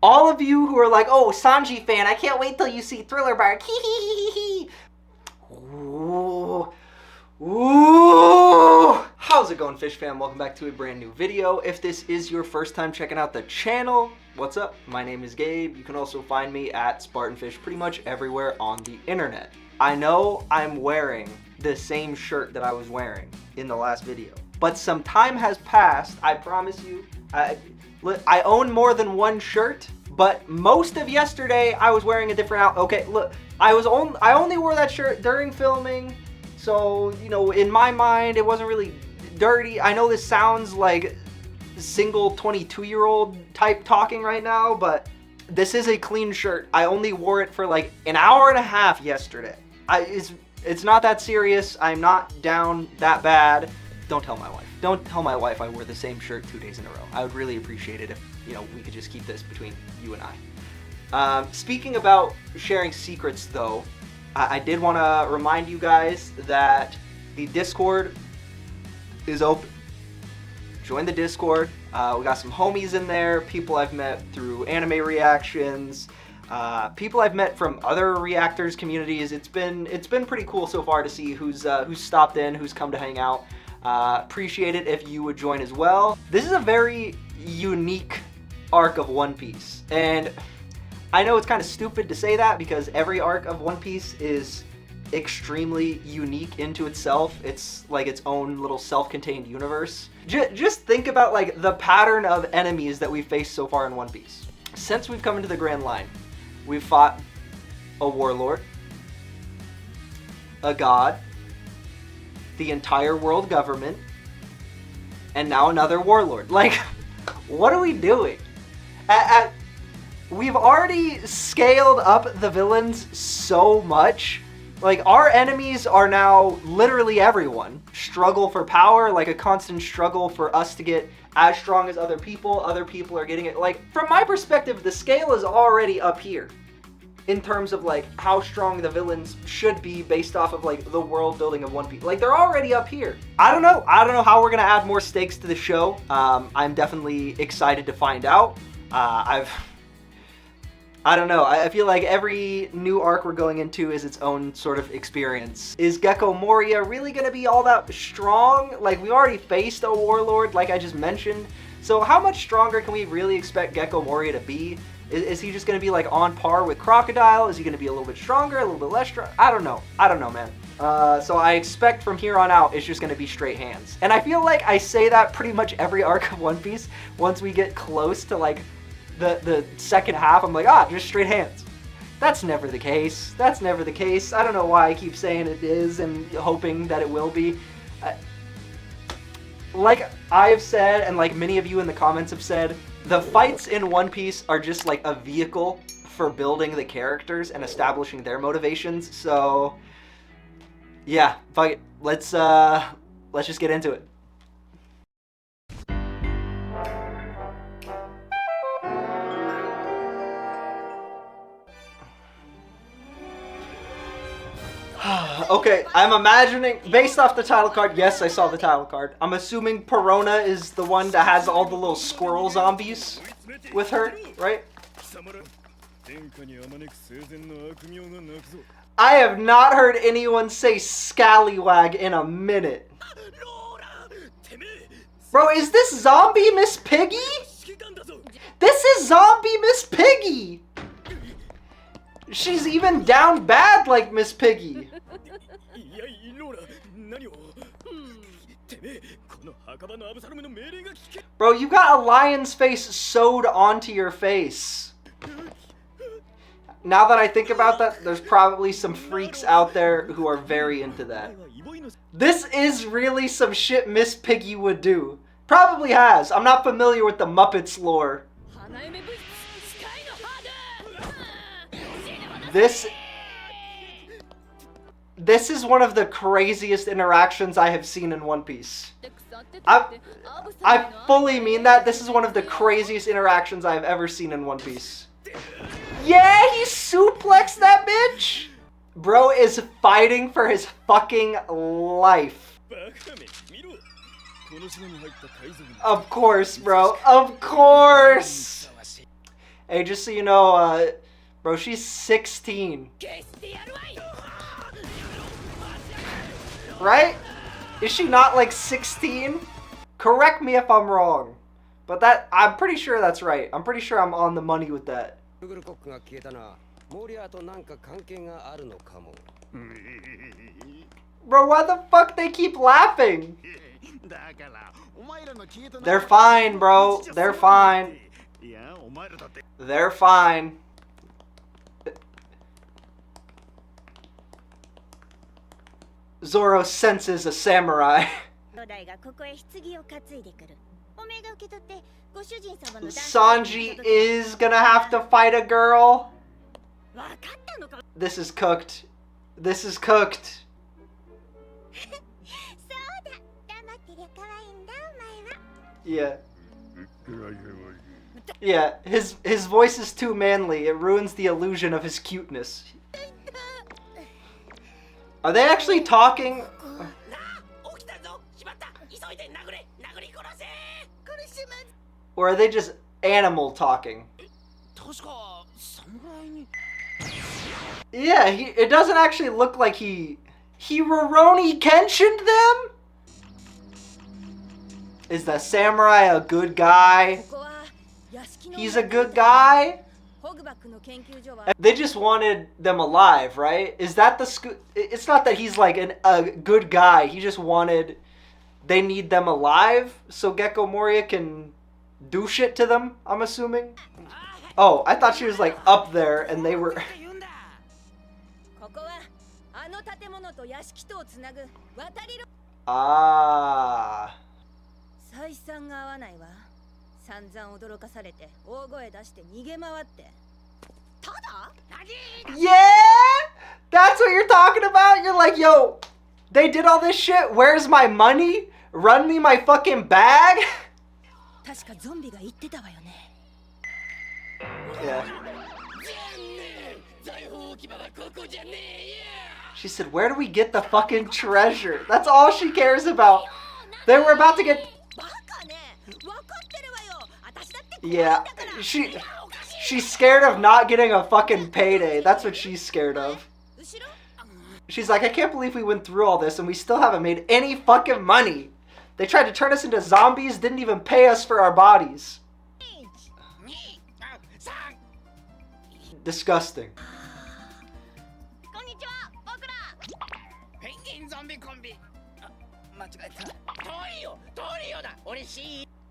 All of you who are like, oh, Sanji fan, I can't wait till you see Thriller Bark. Hee hee hee hee. Ooh. Ooh! How's it going, Fish fam? Welcome back to a brand new video. If this is your first time checking out the channel, what's up? My name is Gabe. You can also find me at SpartnFish pretty much everywhere on the internet. I know I'm wearing the same shirt that I was wearing in the last video, but some time has passed. I promise you, I own more than one shirt, but most of yesterday I was wearing a different outfit. Okay, look, I only wore that shirt during filming. So, you know, in my mind, it wasn't really dirty. I know this sounds like single 22-year-old type talking right now, but this is a clean shirt. I only wore it for like an hour and a half yesterday. It's not that serious. I'm not down that bad. Don't tell my wife. Don't tell my wife I wore the same shirt 2 days in a row. I would really appreciate it if, you know, we could just keep this between you and I. Speaking about sharing secrets, though, I did want to remind you guys that the Discord is open. Join the Discord. We got some homies in there, people I've met through anime reactions, people I've met from other reactors communities. It's been pretty cool so far to see who's stopped in, who's come to hang out. Appreciate it if you would join as well. This is a very unique arc of One Piece, and I know it's kind of stupid to say that because every arc of One Piece is extremely unique into itself. It's like its own little self-contained universe. Just think about like the pattern of enemies that we've faced so far in One Piece. Since we've come into the Grand Line, we've fought a warlord, a god, the entire world government, and now another warlord. Like, what are we doing? We've already scaled up the villains so much. Like, our enemies are now literally everyone. Struggle for power, like a constant struggle for us to get as strong as other people. Other people are getting it. Like, from my perspective, the scale is already up here in terms of like how strong the villains should be based off of like the world building of One Piece. Like, they're already up here. I don't know how we're gonna add more stakes to the show. I'm definitely excited to find out. I don't know. I feel like every new arc we're going into is its own sort of experience. Is Gecko Moria really going to be all that strong? Like, we already faced a warlord, like I just mentioned. So how much stronger can we really expect Gecko Moria to be? Is he just going to be like on par with Crocodile? Is he going to be a little bit stronger, a little bit less strong? I don't know. I don't know, man. So I expect from here on out, it's just going to be straight hands. And I feel like I say that pretty much every arc of One Piece. Once we get close to like the second half, I'm like, just straight hands. That's never the case. That's never the case. I don't know why I keep saying it is and hoping that it will be. Like I've said, and like many of you in the comments have said, the fights in One Piece are just like a vehicle for building the characters and establishing their motivations. So yeah, fuck it. Let's just get into it. Okay, I'm imagining, based off the title card, yes, I saw the title card. I'm assuming Perona is the one that has all the little squirrel zombies with her, right? I have not heard anyone say scallywag in a minute. Bro, is this zombie Miss Piggy? This is zombie Miss Piggy! She's even down bad like Miss Piggy. Bro, you got a lion's face sewed onto your face. Now that I think about that, there's probably some freaks out there who are very into that. This is really some shit Miss Piggy would do. Probably has. I'm not familiar with the Muppets lore. This is one of the craziest interactions I have seen in One Piece. I fully mean that. This is one of the craziest interactions I have ever seen in One Piece. Yeah, he suplexed that bitch! Bro is fighting for his fucking life. Of course, bro. Of course! Hey, just so you know, bro, she's 16. Right? Is she not like 16? Correct me if I'm wrong. But I'm pretty sure that's right. I'm pretty sure I'm on the money with that. Bro, why the fuck they keep laughing? They're fine, bro. They're fine. They're fine. Zoro senses a samurai. Sanji is gonna have to fight a girl. This is cooked. This is cooked. Yeah. Yeah, his voice is too manly. It ruins the illusion of his cuteness. Are they actually talking? Or are they just animal talking? Yeah, it doesn't actually look like he Rurouni Kenshin'd them? Is the samurai a good guy? He's a good guy? They just wanted them alive, right? Is that the it's not that he's like a good guy. He just wanted, they need them alive so Gecko Moria can do shit to them, I'm assuming. Oh, I thought she was like up there and they were... Ah. Yeah? That's what you're talking about? You're like, yo, they did all this shit. Where's my money? Run me my fucking bag? Yeah. She said, where do we get the fucking treasure? That's all she cares about. They were about to get... Yeah, she's scared of not getting a fucking payday. That's what she's scared of. She's like, I can't believe we went through all this and we still haven't made any fucking money. They tried to turn us into zombies, didn't even pay us for our bodies. Disgusting.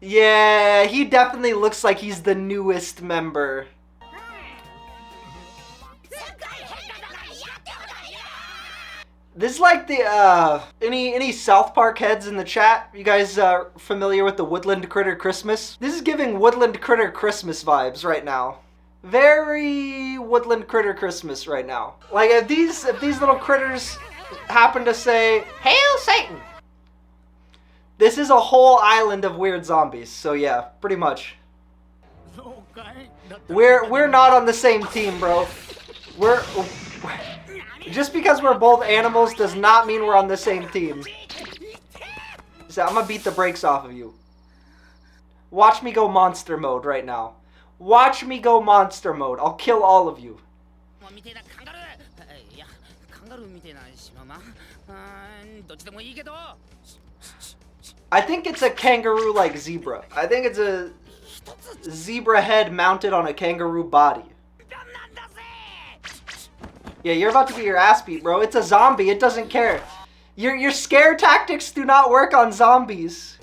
Yeah, he definitely looks like he's the newest member. This is like the, any South Park heads in the chat? You guys familiar with the Woodland Critter Christmas? This is giving Woodland Critter Christmas vibes right now. Very Woodland Critter Christmas right now. Like if these little critters happen to say, "Hail Satan!" This is a whole island of weird zombies. So yeah, pretty much. We're not on the same team, bro. We're just because we're both animals does not mean we're on the same team. So I'm gonna beat the brakes off of you. Watch me go monster mode right now. Watch me go monster mode. I'll kill all of you. I think it's a kangaroo-like zebra. I think it's a zebra head mounted on a kangaroo body. Yeah, you're about to get your ass beat, bro. It's a zombie. It doesn't care. Your scare tactics do not work on zombies.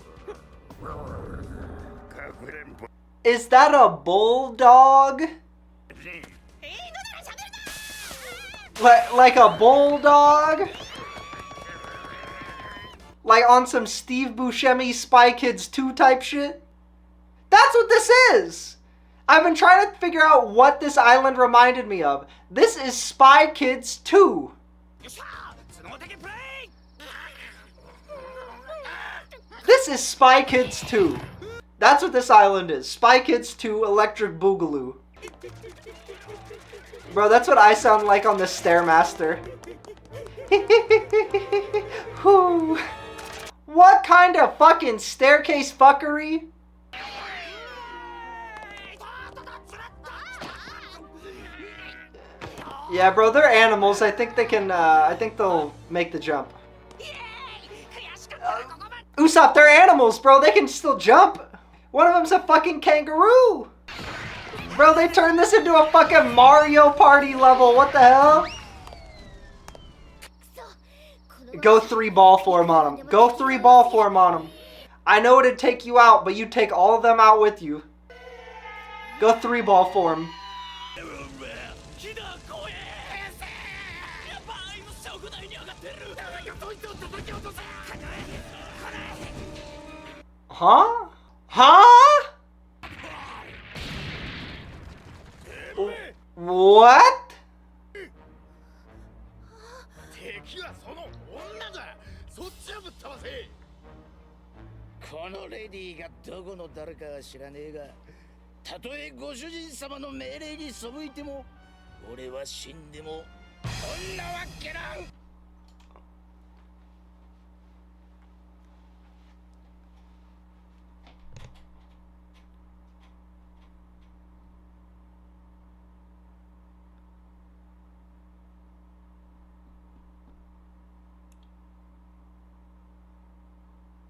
Is that a bulldog? Like a bulldog? Like on some Steve Buscemi Spy Kids 2 type shit? That's what this is! I've been trying to figure out what this island reminded me of. This is Spy Kids 2. This is Spy Kids 2. That's what this island is. Spy Kids 2 Electric Boogaloo. Bro, that's what I sound like on the Stairmaster. Whew. What kind of fucking staircase fuckery? Yeah, bro, they're animals. I think they can, I think they'll make the jump. Usopp, they're animals, bro. They can still jump. One of them's a fucking kangaroo. Bro, they turned this into a fucking Mario Party level. What the hell? Go 3-ball form on him. Go 3-ball form on him. I know it'd take you out, but you take all of them out with you. Go 3-ball form. Huh? Huh? What?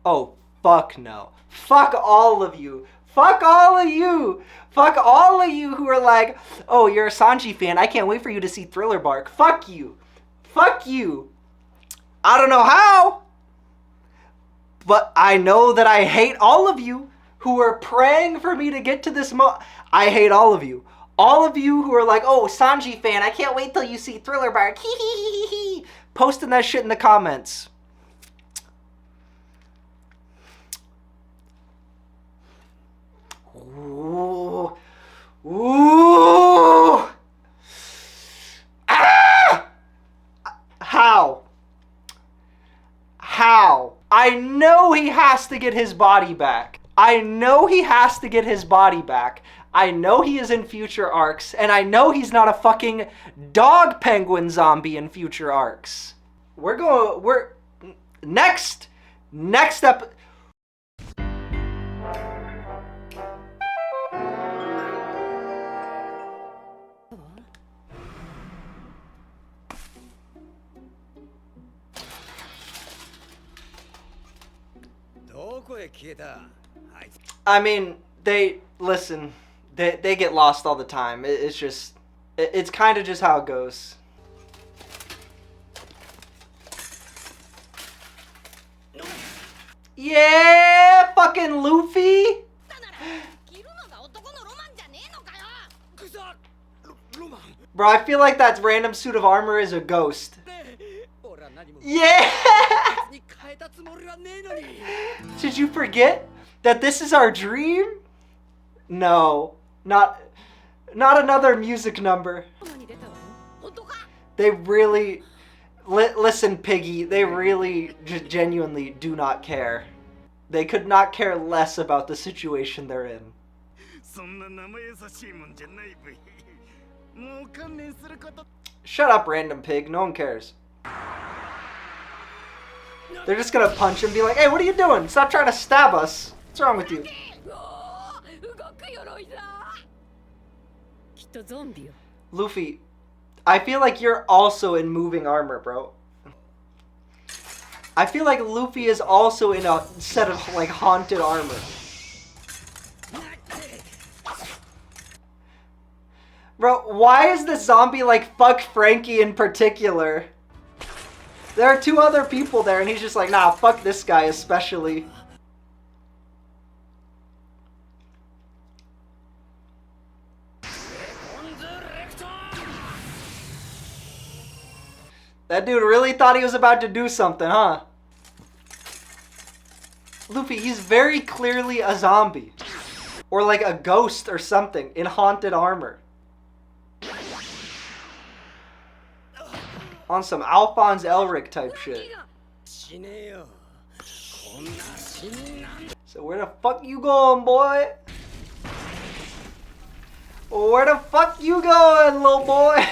Oh, fuck no. Fuck all of you. Fuck all of you. Fuck all of you who are like, oh, you're a Sanji fan. I can't wait for you to see Thriller Bark. Fuck you. Fuck you. I don't know how, but I know that I hate all of you who are praying for me to get to this I hate all of you. All of you who are like, oh, Sanji fan. I can't wait till you see Thriller Bark. Hee hee hee hee. Posting that shit in the comments. Ooh. Ooh. Ah! How? How? I know he has to get his body back. I know he has to get his body back. I know he is in future arcs, and I know he's not a fucking dog penguin zombie in future arcs. Next up. I mean, they get lost all the time. It's kind of just how it goes. Yeah, fucking Luffy. Bro, I feel like that random suit of armor is a ghost. Yeah! Did you forget that this is our dream? No, not another music number. They really, listen, Piggy, they really just genuinely do not care. They could not care less about the situation they're in. Shut up, random pig, no one cares. They're just gonna punch him and be like, hey, what are you doing? Stop trying to stab us. What's wrong with you? Luffy, I feel like you're also in moving armor, bro. I feel like Luffy is also in a set of, like, haunted armor. Bro, why is this zombie like, fuck Frankie in particular? There are two other people there, and he's just like, nah, fuck this guy especially. That dude really thought he was about to do something, huh? Luffy, he's very clearly a zombie. Or like a ghost or something in haunted armor. On some Alphonse Elric type shit. So where the fuck you going, boy? Where the fuck you going, little boy?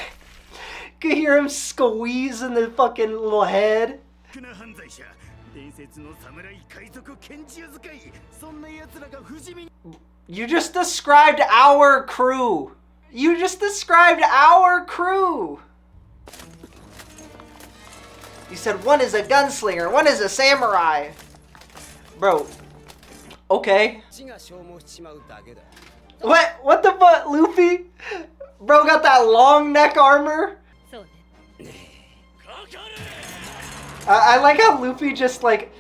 Could hear him squeezing the fucking little head. You just described our crew. You just described our crew. He said one is a gunslinger, one is a samurai. Bro. Okay. What the fuck, Luffy? Bro got that long neck armor. I like how Luffy just like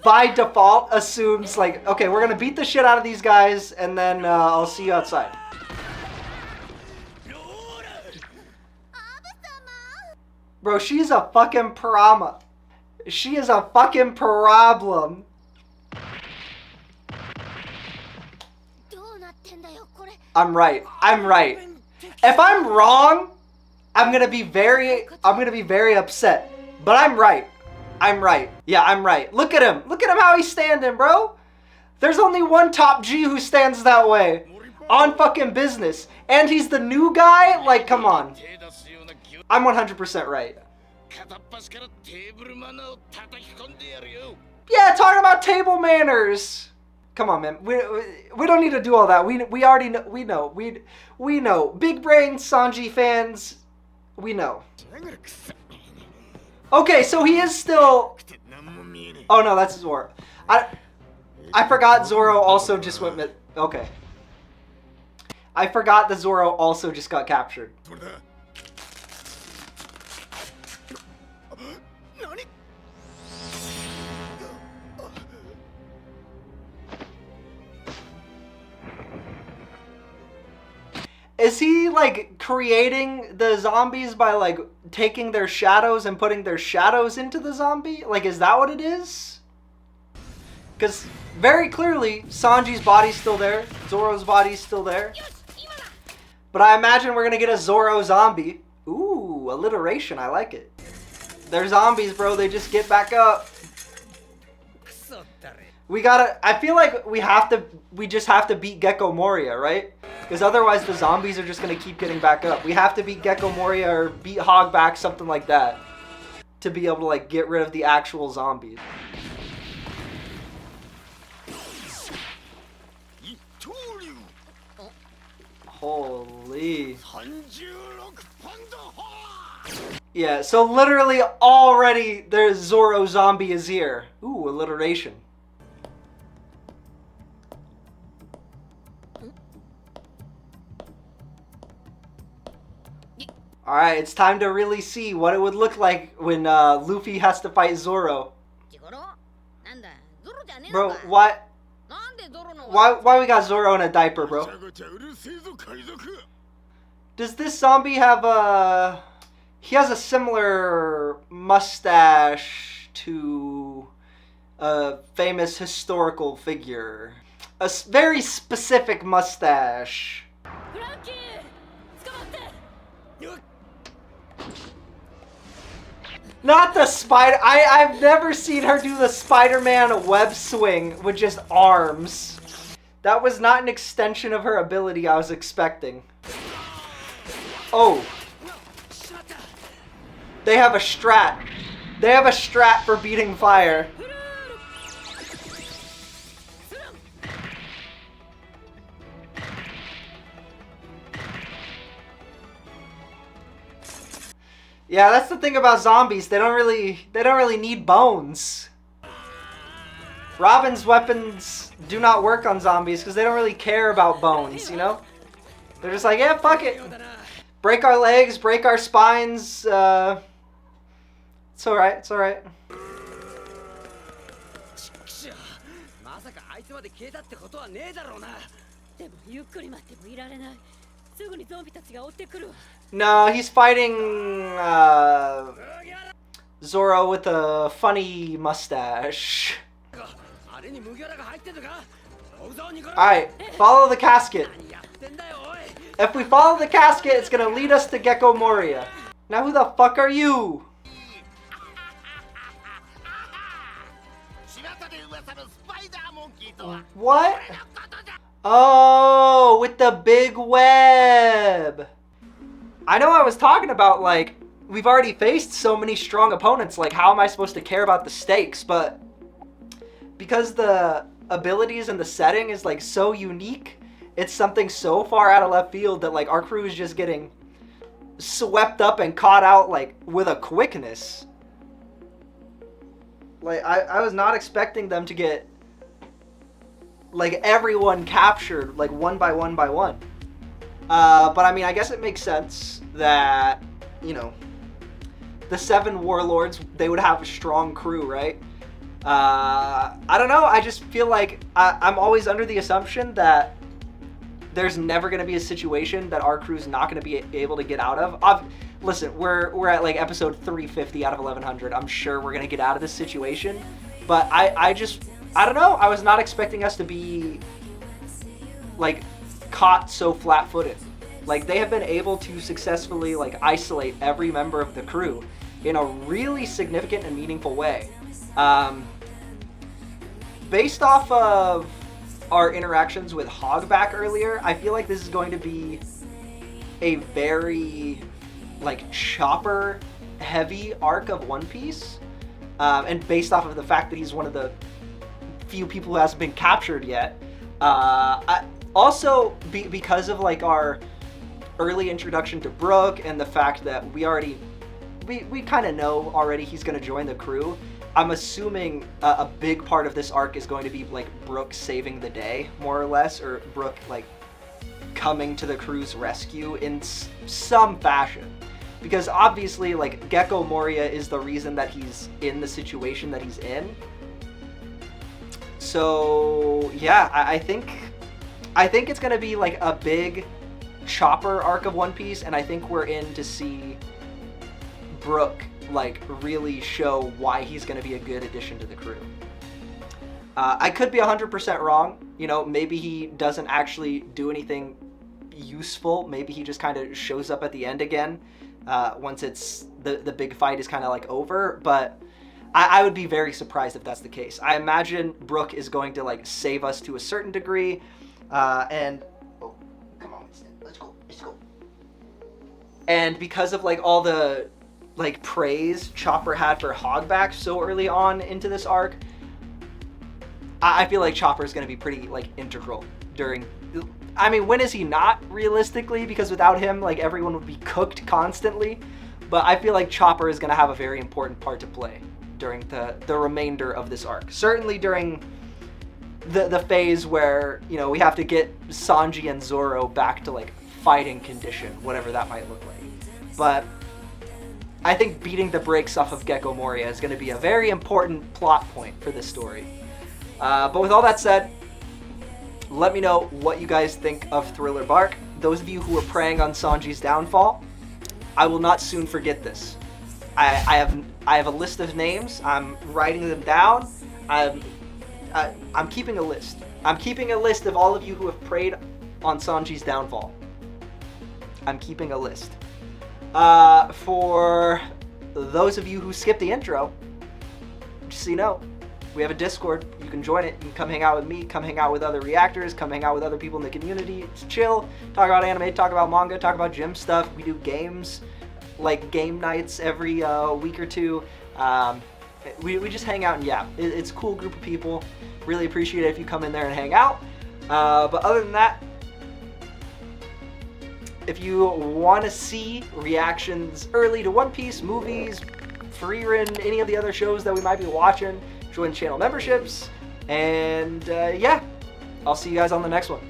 by default assumes like, okay, we're gonna beat the shit out of these guys and then I'll see you outside. Bro, she's a fucking parama. She is a fucking problem. I'm right. I'm right. If I'm wrong, I'm gonna be very upset. But I'm right. I'm right. Yeah, I'm right. Look at him. Look at him how he's standing, bro. There's only one top G who stands that way. On fucking business. And he's the new guy? Like, come on. I'm 100% right. Yeah, talking about table manners. Come on, man. We don't need to do all that. We already know. We know. Big brain Sanji fans. We know. Okay, so he is still. Oh no, that's Zoro. I forgot Zoro also just went mid. Okay. I forgot that Zoro also just got captured. Is he like creating the zombies by like taking their shadows and putting their shadows into the zombie? Like, is that what it is? Because very clearly Sanji's body's still there, Zoro's body's still there. But I imagine we're gonna get a Zoro zombie. Ooh, alliteration, I like it. They're zombies, bro, they just get back up. We gotta, I feel like we just have to beat Gecko Moria, right? Because otherwise the zombies are just gonna keep getting back up. We have to beat Gecko Moria or beat Hogback, something like that, to be able to like get rid of the actual zombies. Holy. Yeah, so literally already there's Zoro zombie is here. Ooh, alliteration. Alright, it's time to really see what it would look like when Luffy has to fight Zoro. Bro, why we got Zoro in a diaper, bro? Does this zombie have a... He has a similar mustache to a famous historical figure. A very specific mustache. Not the spider. I've never seen her do the Spider-Man web swing with just arms. That was not an extension of her ability I was expecting. Oh. They have a strat. They have a strat for beating fire. Yeah, that's the thing about zombies. They don't really need bones. Robin's weapons do not work on zombies because they don't really care about bones, you know? They're just like, yeah, fuck it. Break our legs, break our spines. It's alright, it's alright. No, he's fighting Zoro with a funny mustache. Alright, follow the casket. If we follow the casket, it's gonna lead us to Gecko Moria. Now who the fuck are you? What? Oh, with the big web. I know I was talking about, like, we've already faced so many strong opponents, like, how am I supposed to care about the stakes? But because the abilities and the setting is, like, so unique, it's something so far out of left field that, like, our crew is just getting swept up and caught out, like, with a quickness. Like, I was not expecting them to get, like, everyone captured, like, one by one by one. But, I mean, I guess it makes sense that, you know, the 7 warlords, they would have a strong crew, right? I don't know. I just feel like I'm always under the assumption that there's never going to be a situation that our crew's not going to be able to get out of. Listen, we're at like episode 350 out of 1100. I'm sure we're going to get out of this situation. But I don't know. I was not expecting us to be like caught so flat-footed. Like, they have been able to successfully like isolate every member of the crew in a really significant and meaningful way. Based off of our interactions with Hogback earlier, I feel like this is going to be a very like chopper heavy arc of One Piece, and based off of the fact that he's one of the few people who hasn't been captured yet, also because of like our early introduction to Brook and the fact that we kind of know already he's going to join the crew. I'm assuming a big part of this arc is going to be like Brook saving the day, more or less, or Brook like coming to the crew's rescue in some fashion. Because obviously, like, Gecko Moria is the reason that he's in the situation that he's in. So yeah, I think it's gonna be like a big chopper arc of One Piece, and I think we're in to see Brook like really show why he's going to be a good addition to the crew. I could be 100% wrong. You know, maybe he doesn't actually do anything useful. Maybe he just kind of shows up at the end again once it's the big fight is kind of like over. But I would be very surprised if that's the case. I imagine Brook is going to like save us to a certain degree, and oh, come on, let's go. And because of like all the like praise Chopper had for Hogback so early on into this arc, I feel like Chopper is going to be pretty like integral during. I mean, when is he not realistically? Because without him, like everyone would be cooked constantly. But I feel like Chopper is going to have a very important part to play during the remainder of this arc. Certainly during the phase where, you know, we have to get Sanji and Zoro back to like fighting condition, whatever that might look like. But I think beating the brakes off of Gecko Moria is going to be a very important plot point for this story. But with all that said, let me know what you guys think of Thriller Bark. Those of you who are preying on Sanji's downfall, I will not soon forget this. I have a list of names. I'm writing them down. I'm keeping a list. I'm keeping a list of all of you who have preyed on Sanji's downfall. I'm keeping a list. For those of you who skipped the intro, just so you know, we have a Discord. You can join it. You can come hang out with me, come hang out with other reactors, come hang out with other people in the community. It's chill. Talk about anime, talk about manga, talk about gym stuff. We do games, like game nights every week or two. We just hang out and yap. It's a cool group of people. Really appreciate it if you come in there and hang out. But other than that, if you want to see reactions early to One Piece, movies, Frieren, any of the other shows that we might be watching, join channel memberships. And yeah, I'll see you guys on the next one.